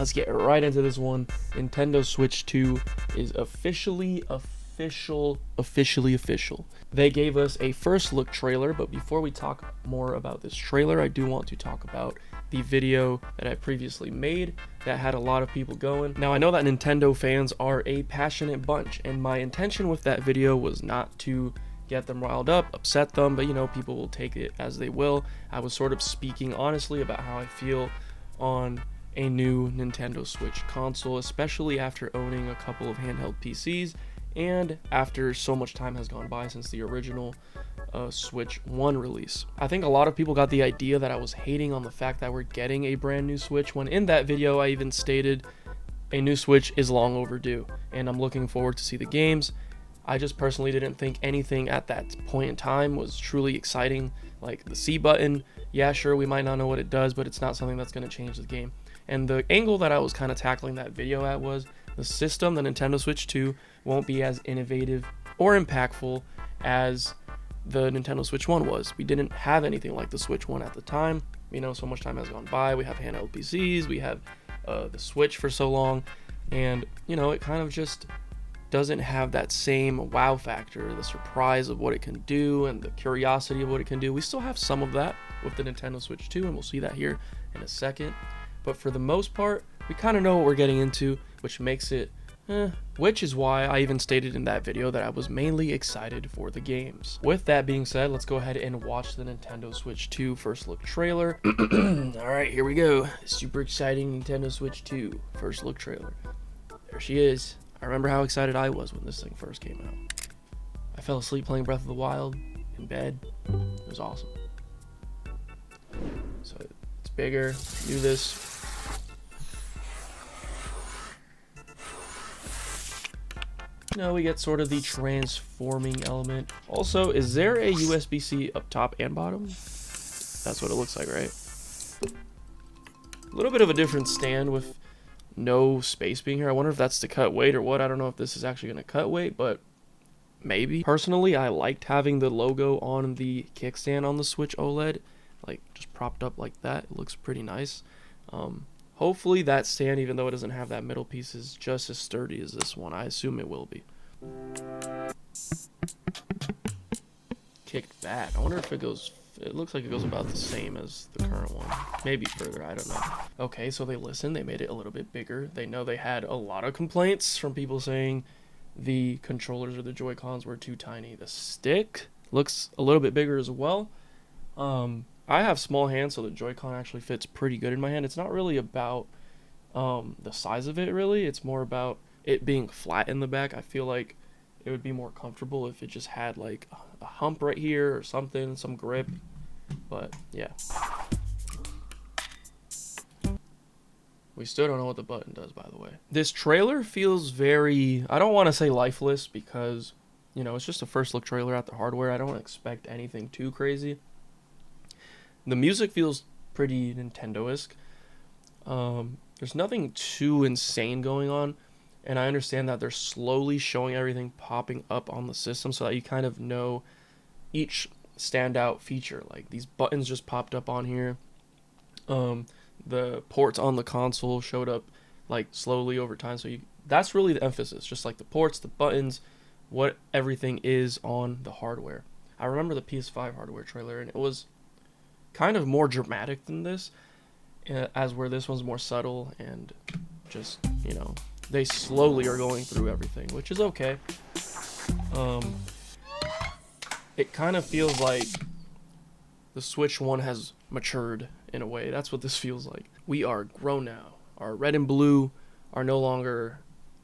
let's get right into this one. Nintendo Switch 2 is officially official. They gave us a first look trailer, but before we talk more about this trailer, I do want to talk about the video that I previously made that had a lot of people going. Now, I know that Nintendo fans are a passionate bunch, and my intention with that video was not to get them riled up, upset them, but you know, people will take it as they will. I was sort of speaking honestly about how I feel on a new Nintendo Switch console, especially after owning a couple of handheld PCs and after so much time has gone by since the original Switch 1 release. I think a lot of people got the idea that I was hating on the fact that we're getting a brand new Switch, when in that video I even stated a new Switch is long overdue and I'm looking forward to see the games. I just personally didn't think anything at that point in time was truly exciting. Like the C button, yeah, sure, we might not know what it does, but it's not something that's going to change the game. And the angle that I was kind of tackling that video at was the system, the Nintendo Switch 2, won't be as innovative or impactful as the Nintendo Switch 1 was. We didn't have anything like the Switch 1 at the time. You know, so much time has gone by. We have handheld PCs, we have the Switch for so long, and you know, it kind of just doesn't have that same wow factor, the surprise of what it can do and the curiosity of what it can do. We still have some of that with the Nintendo Switch 2, and we'll see that here in a second. But for the most part, we kind of know what we're getting into, which makes it which is why I even stated in that video that I was mainly excited for the games. With that being said, let's go ahead and watch the Nintendo Switch 2 first look trailer. Alright, here we go. Super exciting Nintendo Switch 2 first look trailer. There she is. I remember how excited I was when this thing first came out. I fell asleep playing Breath of the Wild in bed. It was awesome. So it's bigger. Do this. No, we get sort of the transforming element. Also, is there a USB-C up top and bottom? That's what it looks like, right? A little bit of a different stand with no space being here. I wonder if that's to cut weight or what. I don't know if this is actually going to cut weight, but maybe. Personally, I liked having the logo on the kickstand on the Switch OLED, like just propped up like that. It looks pretty nice. Hopefully that stand, even though it doesn't have that middle piece, is just as sturdy as this one. I assume it will be. Kicked back. I wonder if it goes... It looks like it goes about the same as the current one. Maybe further, I don't know. Okay, so they listened. They made it a little bit bigger. They know they had a lot of complaints from people saying the controllers or the Joy-Cons were too tiny. The stick looks a little bit bigger as well. I have small hands, so the Joy-Con actually fits pretty good in my hand. It's not really about the size of it, really. It's more about it being flat in the back. I feel like it would be more comfortable if it just had like a hump right here or something, some grip. But yeah. We still don't know what the button does, by the way. This trailer feels very, I don't want to say lifeless because, you know, it's just a first look trailer at the hardware. I don't expect anything too crazy. The music feels pretty Nintendo-esque. There's nothing too insane going on, and I understand that they're slowly showing everything popping up on the system so that you kind of know each standout feature. Like these buttons just popped up on here. The ports on the console showed up like slowly over time, so that's really the emphasis, just like the ports, the buttons, what everything is on the hardware. I remember the PS5 hardware trailer, and it was kind of more dramatic than this, as where this one's more subtle and just, you know, they slowly are going through everything, which is okay. It kind of feels like the Switch 1 has matured in a way. That's what this feels like. We are grown now. Our red and blue are no longer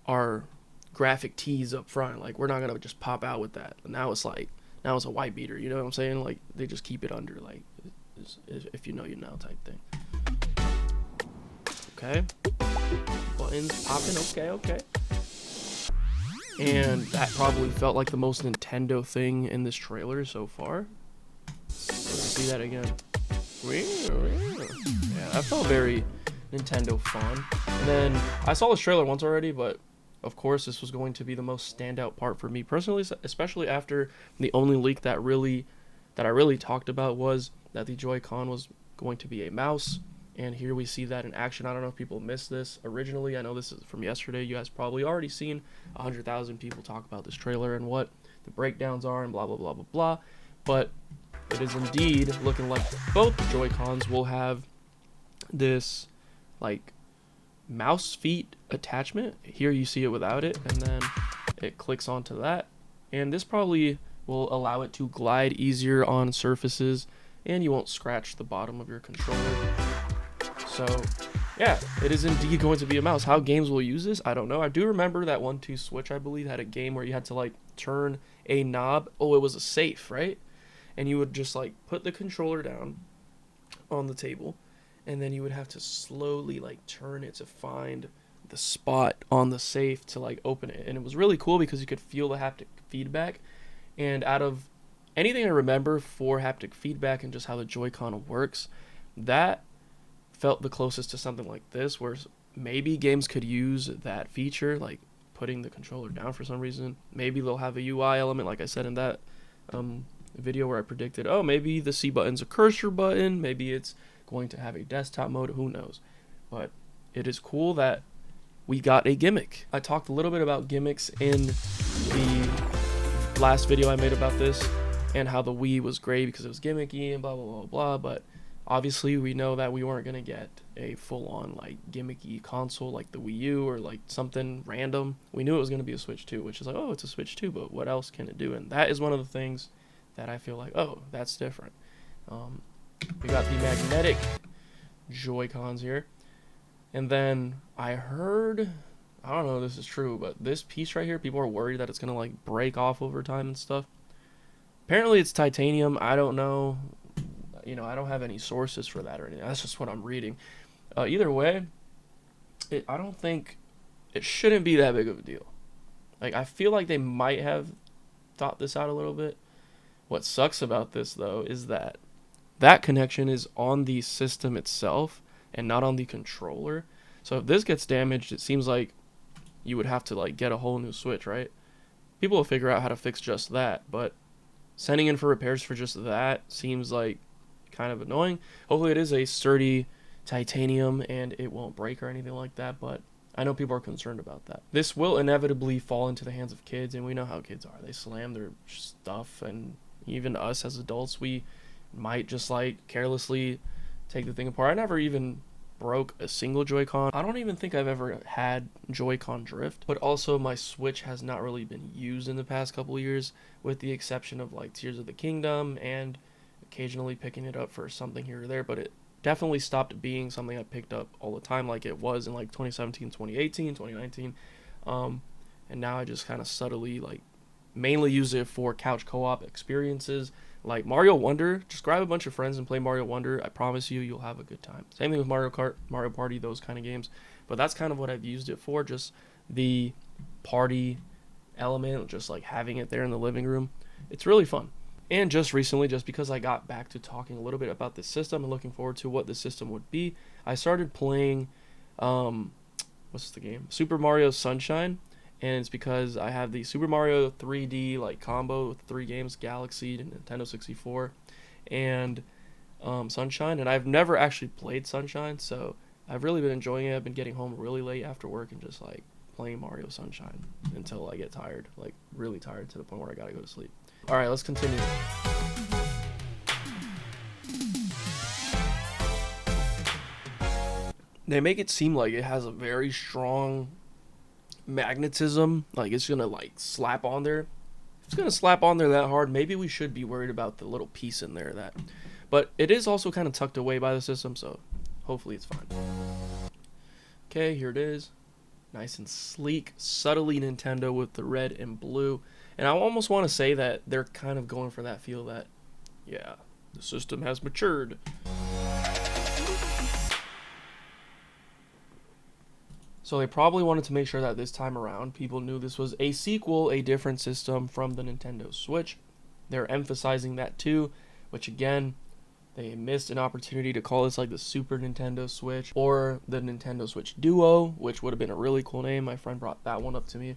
our graphic tees up front. Like, we're not gonna just pop out with that. Now it's like, now it's a white beater, you know what I'm saying? Like, they just keep it under, like, if you know, you know type thing. Okay. Buttons popping. Okay. And that probably felt like the most Nintendo thing in this trailer so far. Let's see that again. Yeah, that felt very Nintendo fun. And then I saw this trailer once already, but of course this was going to be the most standout part for me personally, especially after the only leak that I really talked about was that the Joy-Con was going to be a mouse And here we see that in action. I don't know if people missed this originally. I know this is from yesterday. You guys probably already seen 100,000 people talk about this trailer and what the breakdowns are and blah, blah, blah, blah, blah. But it is indeed looking like both Joy-Cons will have this, like, mouse feet attachment. Here you see it without it, and then it clicks onto that. And this probably will allow it to glide easier on surfaces, and you won't scratch the bottom of your controller. So yeah, it is indeed going to be a mouse. How games will use this, I don't know. I do remember that 1-2 Switch, I believe, had a game where you had to like turn a knob. Oh, it was a safe, right? And you would just like put the controller down on the table, and then you would have to slowly like turn it to find the spot on the safe to like open it. And it was really cool because you could feel the haptic feedback. And out of anything I remember for haptic feedback and just how the Joy-Con works, that felt the closest to something like this, where maybe games could use that feature, like putting the controller down for some reason. Maybe they'll have a UI element, like I said in that video where I predicted, oh, maybe the C button's a cursor button, maybe it's going to have a desktop mode, who knows. But it is cool that we got a gimmick. I talked a little bit about gimmicks in the last video I made about this, and how the Wii was great because it was gimmicky and blah, blah, blah, blah, but obviously we know that we weren't going to get a full-on like gimmicky console like the Wii U or like something random. We knew it was going to be a Switch 2, which is like, oh, it's a Switch 2, but what else can it do? And that is one of the things that I feel like, oh, that's different. We got the magnetic Joy-Cons here. And then I heard, I don't know if this is true, but this piece right here, people are worried that it's going to like break off over time and stuff. Apparently it's titanium. I don't know. You know, I don't have any sources for that or anything. That's just what I'm reading. Either way, I don't think it shouldn't be that big of a deal. Like, I feel like they might have thought this out a little bit. What sucks about this, though, is that that connection is on the system itself and not on the controller. So if this gets damaged, it seems like you would have to, like, get a whole new Switch, right? People will figure out how to fix just that, but sending in for repairs for just that seems like kind of annoying. Hopefully it is a sturdy titanium and it won't break or anything like that, but I know people are concerned about that. This will inevitably fall into the hands of kids, and we know how kids are. They slam their stuff, and even us as adults, we might just like carelessly take the thing apart. I never even broke a single Joy-Con. I don't even think I've ever had Joy-Con drift, but also my Switch has not really been used in the past couple of years, with the exception of like Tears of the Kingdom and occasionally picking it up for something here or there, but it definitely stopped being something I picked up all the time like it was in like 2017, 2018, 2019. And now I just kind of subtly like mainly use it for couch co-op experiences like Mario Wonder. Just grab a bunch of friends and play Mario Wonder. I promise you, you'll have a good time. Same thing with Mario Kart, Mario Party, those kind of games. But that's kind of what I've used it for, just the party element, just like having it there in the living room. It's really fun. And just recently, just because I got back to talking a little bit about this system and looking forward to what the system would be, I started playing, what's the game? Super Mario Sunshine. And it's because I have the Super Mario 3D like combo with 3 games, Galaxy and Nintendo 64, and Sunshine. And I've never actually played Sunshine, so I've really been enjoying it. I've been getting home really late after work and just like playing Mario Sunshine until I get tired, like really tired to the point where I gotta go to sleep. All right, let's continue. They make it seem like it has a very strong magnetism, like it's gonna like slap on there. If it's gonna slap on there that hard, maybe we should be worried about the little piece in there that, but it is also kind of tucked away by the system, so hopefully it's fine. Okay, here it is, nice and sleek, subtly Nintendo with the red and blue. And I almost want to say that they're kind of going for that feel that, yeah, the system has matured. So they probably wanted to make sure that this time around people knew this was a sequel, a different system from the Nintendo Switch. They're emphasizing that too, which again, they missed an opportunity to call this like the Super Nintendo Switch or the Nintendo Switch Duo, which would have been a really cool name. My friend brought that one up to me.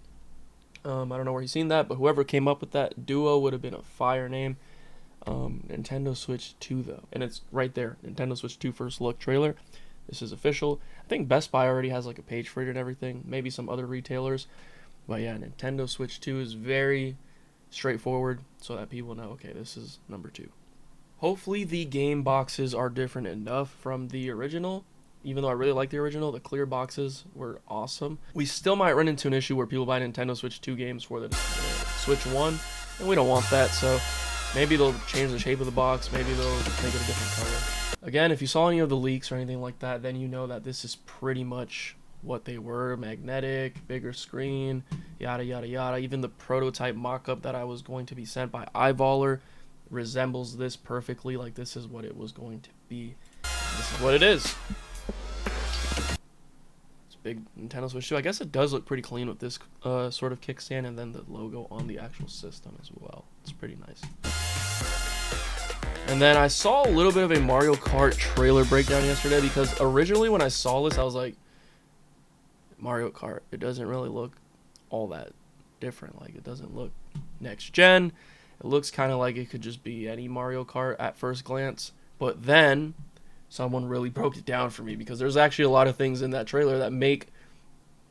I don't know where he's seen that, but whoever came up with that, Duo, would have been a fire name. Nintendo Switch 2 though, and it's right there, Nintendo Switch 2 first look trailer. this is official. I think Best Buy already has like a page for it and everything, maybe some other retailers. But yeah, Nintendo Switch 2 is very straightforward so that people know, okay, this is number 2. Hopefully the game boxes are different enough from the original. Even though I really like the original, the clear boxes were awesome. We still might run into an issue where people buy Nintendo Switch 2 games for the Switch 1, and we don't want that, so maybe they'll change the shape of the box, maybe they'll make it a different color. Again, if you saw any of the leaks or anything like that, then you know that this is pretty much what they were. Magnetic, bigger screen, yada yada yada. Even the prototype mock-up that I was going to be sent by Eyeballer resembles this perfectly. Like, this is what it was going to be. This is what it is. It's big Nintendo Switch 2. I guess it does look pretty clean with this sort of kickstand and then the logo on the actual system as well. It's pretty nice. And then I saw a little bit of a Mario Kart trailer breakdown yesterday, because originally when I saw this, I was like, Mario Kart, it doesn't really look all that different. Like, it doesn't look next gen. It looks kind of like it could just be any Mario Kart at first glance. But then someone really broke it down for me, because there's actually a lot of things in that trailer that make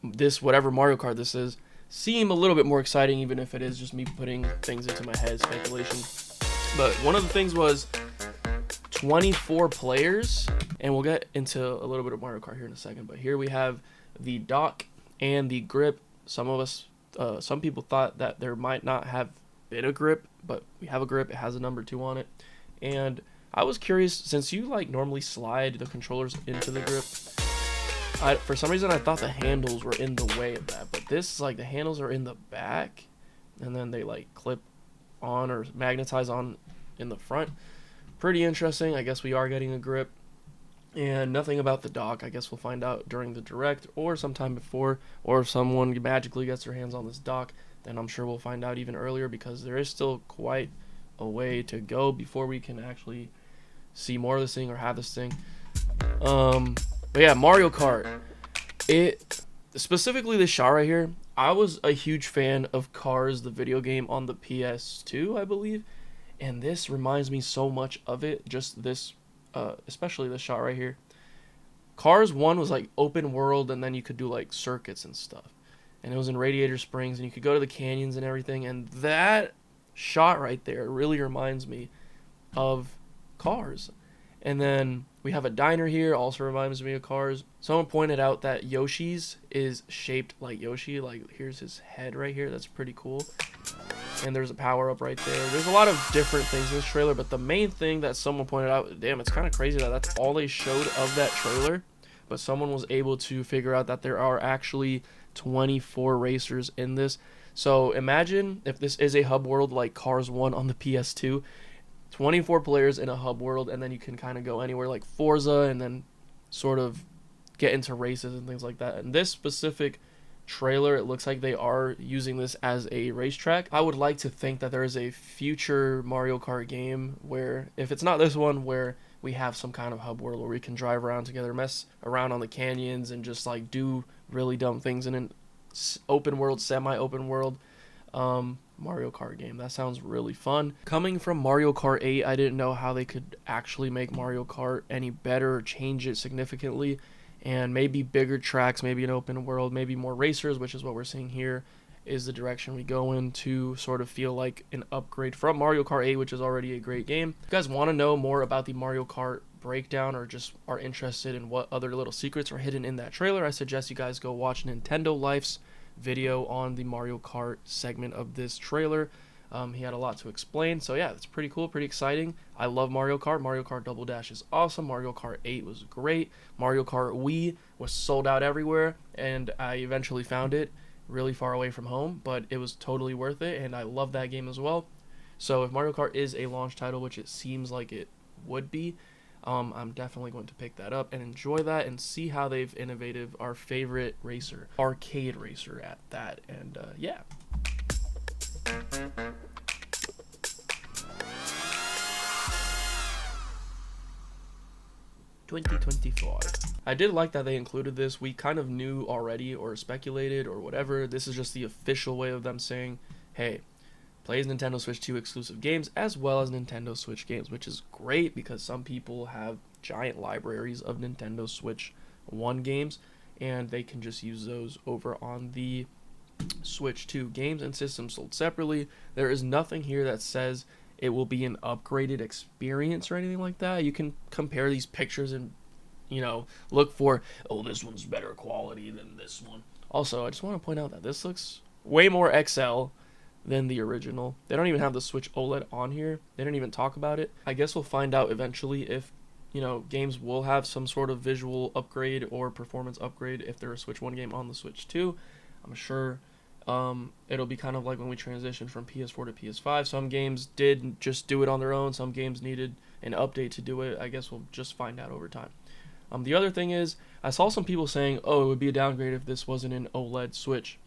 this, whatever Mario Kart this is, seem a little bit more exciting, even if it is just me putting things into my head, speculation. But one of the things was 24 players, and we'll get into a little bit of Mario Kart here in a second. But here we have the dock and the grip. Some people thought that there might not have been a grip, but we have a grip. It has a number 2 on it, and I was curious, since you like normally slide the controllers into the grip, for some reason I thought the handles were in the way of that, but this is like the handles are in the back, and then they like clip on or magnetize on in the front. Pretty interesting. I guess we are getting a grip. And nothing about the dock. I guess we'll find out during the direct or sometime before, or if someone magically gets their hands on this dock, then I'm sure we'll find out even earlier, because there is still quite a way to go before we can actually see more of this thing or have this thing. But yeah, Mario Kart. It specifically this shot right here. I was a huge fan of Cars, the video game on the PS2, I believe, and this reminds me so much of it. Just this, especially this shot right here. Cars 1 was like open world, and then you could do like circuits and stuff, and it was in Radiator Springs, and you could go to the canyons and everything. And that shot right there really reminds me of Cars. And then we have a diner here, also reminds me of Cars. Someone pointed out that Yoshi's is shaped like Yoshi. Like, here's his head right here. That's pretty cool. And there's a power-up right there. There's a lot of different things in this trailer, but the main thing that someone pointed out, damn, it's kind of crazy that that's all they showed of that trailer, but someone was able to figure out that there are actually 24 racers in this. So imagine if this is a hub world like Cars 1 on the PS2, 24 players in a hub world, and then you can kind of go anywhere like Forza and then sort of get into races and things like that. And this specific trailer, it looks like they are using this as a racetrack. I would like to think that there is a future Mario Kart game where, if it's not this one, where we have some kind of hub world where we can drive around together, mess around on the canyons, and just like do really dumb things in an open world, semi-open world Mario Kart game. That sounds really fun. Coming from Mario Kart 8, I didn't know how they could actually make Mario Kart any better or change it significantly, and maybe bigger tracks, maybe an open world, maybe more racers, which is what we're seeing here, is the direction we go in to sort of feel like an upgrade from Mario Kart 8, which is already a great game. If you guys want to know more about the Mario Kart breakdown, or just are interested in what other little secrets are hidden in that trailer, I suggest you guys go watch Nintendo Life's video on the Mario Kart segment of this trailer. He had a lot to explain, so yeah, it's pretty cool, pretty exciting. I love Mario Kart. Mario Kart Double Dash is awesome. Mario Kart 8 was great. Mario Kart Wii was sold out everywhere, and I eventually found it really far away from home, but it was totally worth it, and I love that game as well. So if Mario Kart is a launch title, which it seems like it would be, I'm definitely going to pick that up and enjoy that and see how they've innovated our favorite racer, arcade racer at that. And yeah. 2025. I did like that they included this. We kind of knew already or speculated or whatever. This is just the official way of them saying, hey, plays Nintendo Switch 2 exclusive games as well as Nintendo Switch games, which is great because some people have giant libraries of Nintendo Switch 1 games, and they can just use those over on the Switch 2 games and systems sold separately. There is nothing here that says it will be an upgraded experience or anything like that. You can compare these pictures and, look for, oh, this one's better quality than this one. Also, I just want to point out that this looks way more XL than the original. They don't even have the Switch OLED on here. They didn't even talk about it. I guess we'll find out eventually if, games will have some sort of visual upgrade or performance upgrade if they're a Switch 1 game on the Switch 2. I'm sure it'll be kind of like when we transitioned from PS4 to PS5. Some games did just do it on their own. Some games needed an update to do it. I guess we'll just find out over time. The other thing is, I saw some people saying, oh, it would be a downgrade if this wasn't an OLED Switch.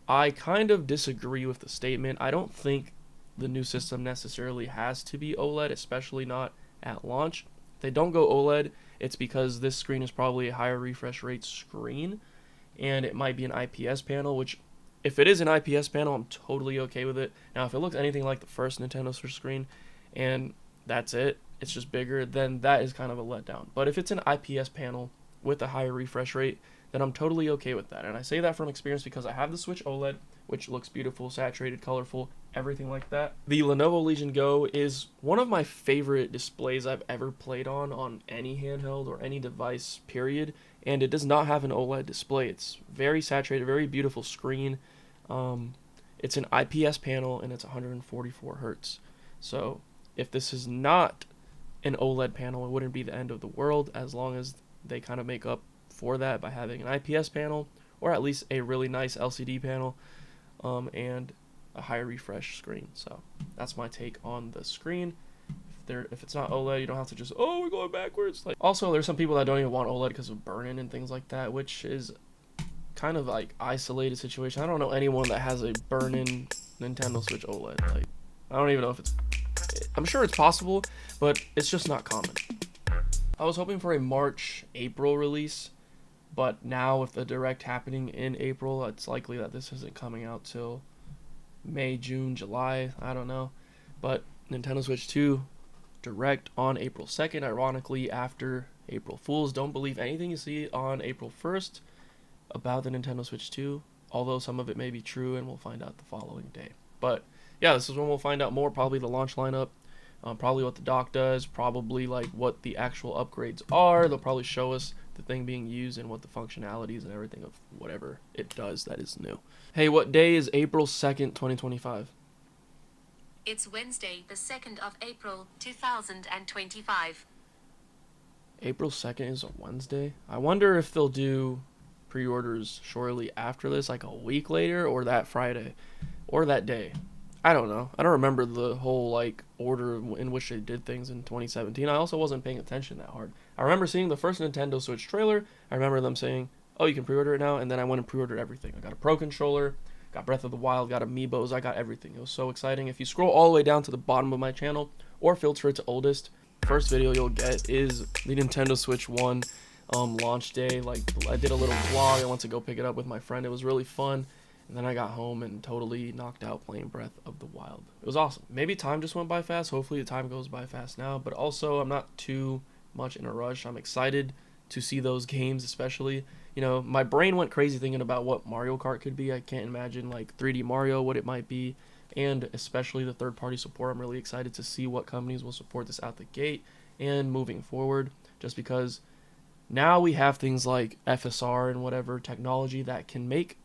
I kind of disagree with the statement. I don't think the new system necessarily has to be OLED, especially not at launch. If they don't go OLED, it's because this screen is probably a higher refresh rate screen, and it might be an IPS panel, which if it is an IPS panel, I'm totally okay with it. Now, if it looks anything like the first Nintendo Switch screen and that's it, it's just bigger, then that is kind of a letdown. But if it's an IPS panel with a higher refresh rate, then I'm totally okay with that. And I say that from experience because I have the Switch OLED, which looks beautiful, saturated, colorful, everything like that. The Lenovo Legion Go is one of my favorite displays I've ever played on any handheld or any device, period. And it does not have an OLED display. It's very saturated, very beautiful screen. It's an IPS panel and it's 144 hertz. So if this is not an OLED panel, it wouldn't be the end of the world, as long as they kind of make up for that by having an IPS panel or at least a really nice LCD panel and a higher refresh screen. So that's my take on the screen. If it's not OLED, you don't have to just, oh, we're going backwards. Also, there's some people that don't even want OLED because of burn-in and things like that, which is kind of like isolated situation. I don't know anyone that has a burn-in Nintendo Switch OLED. I don't even know if I'm sure it's possible, but it's just not common. I was hoping for a March-April release, but now with the Direct happening in April, it's likely that this isn't coming out till May, June, July, I don't know. But Nintendo Switch 2 Direct on April 2nd, ironically after April Fools. Don't believe anything you see on April 1st about the Nintendo Switch 2, although some of it may be true and we'll find out the following day. But yeah, this is when we'll find out more, probably the launch lineup, probably what the dock does, probably like what the actual upgrades are. They'll probably show us the thing being used and what the functionalities and everything of whatever it does that is new. Hey, what day is April 2nd, 2025? It's Wednesday, the 2nd of April, 2025. April 2nd is a Wednesday? I wonder if they'll do pre-orders shortly after this, like a week later, or that Friday, or that day. I don't know. I don't remember the whole order in which they did things in 2017. I also wasn't paying attention that hard. I remember seeing the first Nintendo Switch trailer. I remember them saying, oh, you can pre-order it now, and then I went and pre-ordered everything. I got a Pro Controller, got Breath of the Wild, got Amiibos, I got everything. It was so exciting. If you scroll all the way down to the bottom of my channel, or filter it to oldest, first video you'll get is the Nintendo Switch 1 launch day. I did a little vlog. I went to go pick it up with my friend. It was really fun. And then I got home and totally knocked out playing Breath of the Wild. It was awesome. Maybe time just went by fast. Hopefully the time goes by fast now. But also, I'm not too much in a rush. I'm excited to see those games, especially. My brain went crazy thinking about what Mario Kart could be. I can't imagine 3D Mario, what it might be. And especially the third-party support. I'm really excited to see what companies will support this out the gate and moving forward. Just because now we have things like FSR and whatever technology that can make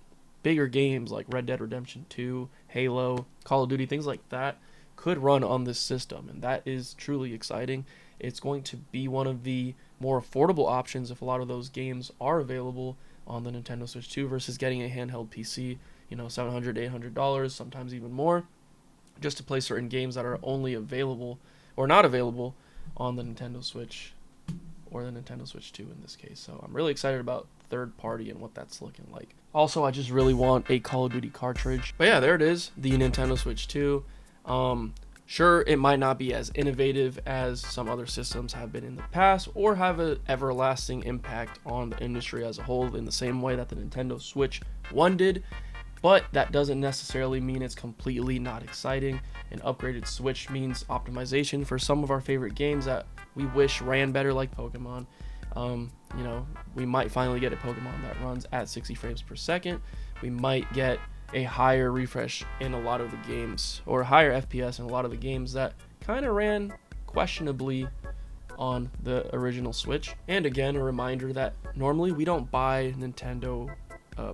bigger games like Red Dead Redemption 2, Halo, Call of Duty, things like that could run on this system, and that is truly exciting. It's going to be one of the more affordable options if a lot of those games are available on the Nintendo Switch 2 versus getting a handheld PC, $700, $800, sometimes even more, just to play certain games that are only available or not available on the Nintendo Switch or the Nintendo Switch 2 in this case. So I'm really excited about third party and what that's looking like. Also, I just really want a Call of Duty cartridge. But yeah, there it is, the Nintendo Switch 2. Sure, it might not be as innovative as some other systems have been in the past or have an everlasting impact on the industry as a whole in the same way that the Nintendo Switch 1 did. but that doesn't necessarily mean it's completely not exciting. An upgraded Switch means optimization for some of our favorite games that we wish ran better, like Pokemon. You know, we might finally get a Pokemon that runs at 60 frames per second. We might get a higher refresh in a lot of the games, or higher FPS in a lot of the games that kind of ran questionably on the original Switch. And again, a reminder that normally we don't buy Nintendo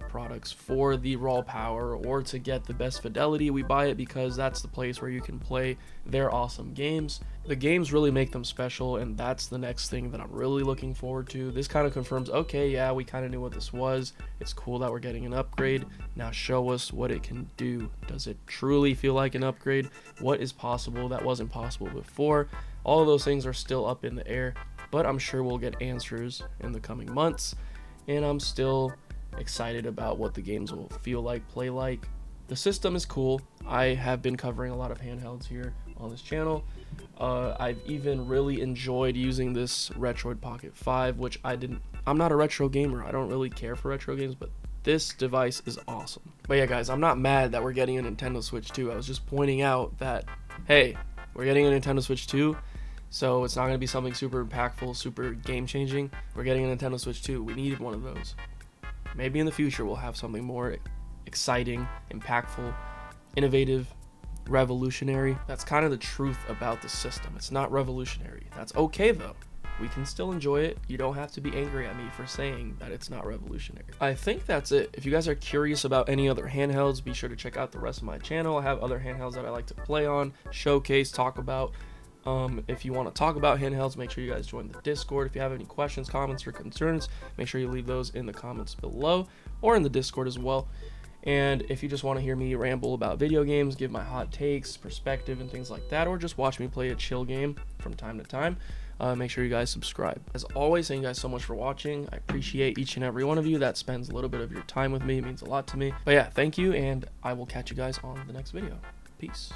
products for the raw power or to get the best fidelity. We buy it because that's the place where you can play their awesome games. The games really make them special, and that's the next thing that I'm really looking forward to. This kind of confirms, okay, yeah, we kind of knew what this was. It's cool that we're getting an upgrade. Now show us what it can do. Does it truly feel like an upgrade? What is possible that wasn't possible before? All of those things are still up in the air, but I'm sure we'll get answers in the coming months, and I'm still excited about what the games will feel like, play like. The system is cool. I have been covering a lot of handhelds here on this channel. I've even really enjoyed using this Retroid Pocket 5, which I'm not a retro gamer. I don't really care for retro games, but this device is awesome. But yeah, guys, I'm not mad that we're getting a Nintendo Switch 2. I was just pointing out that, hey, we're getting a Nintendo Switch 2, so it's not going to be something super impactful, super game-changing. We're getting a Nintendo Switch 2. We needed one of those. Maybe in the future we'll have something more exciting, impactful, innovative, revolutionary. That's kind of the truth about the system. It's not revolutionary. That's okay though. We can still enjoy it. You don't have to be angry at me for saying that it's not revolutionary. I think that's it. If you guys are curious about any other handhelds, be sure to check out the rest of my channel. I have other handhelds that I like to play on, showcase, talk about. If you want to talk about handhelds, make sure you guys join the Discord. If you have any questions, comments, or concerns, make sure you leave those in the comments below or in the Discord as well. And if you just want to hear me ramble about video games, give my hot takes, perspective, and things like that, or just watch me play a chill game from time to time, make sure you guys subscribe. As always, thank you guys so much for watching. I appreciate each and every one of you that spends a little bit of your time with me. It means a lot to me. But yeah, thank you, and I will catch you guys on the next video. Peace.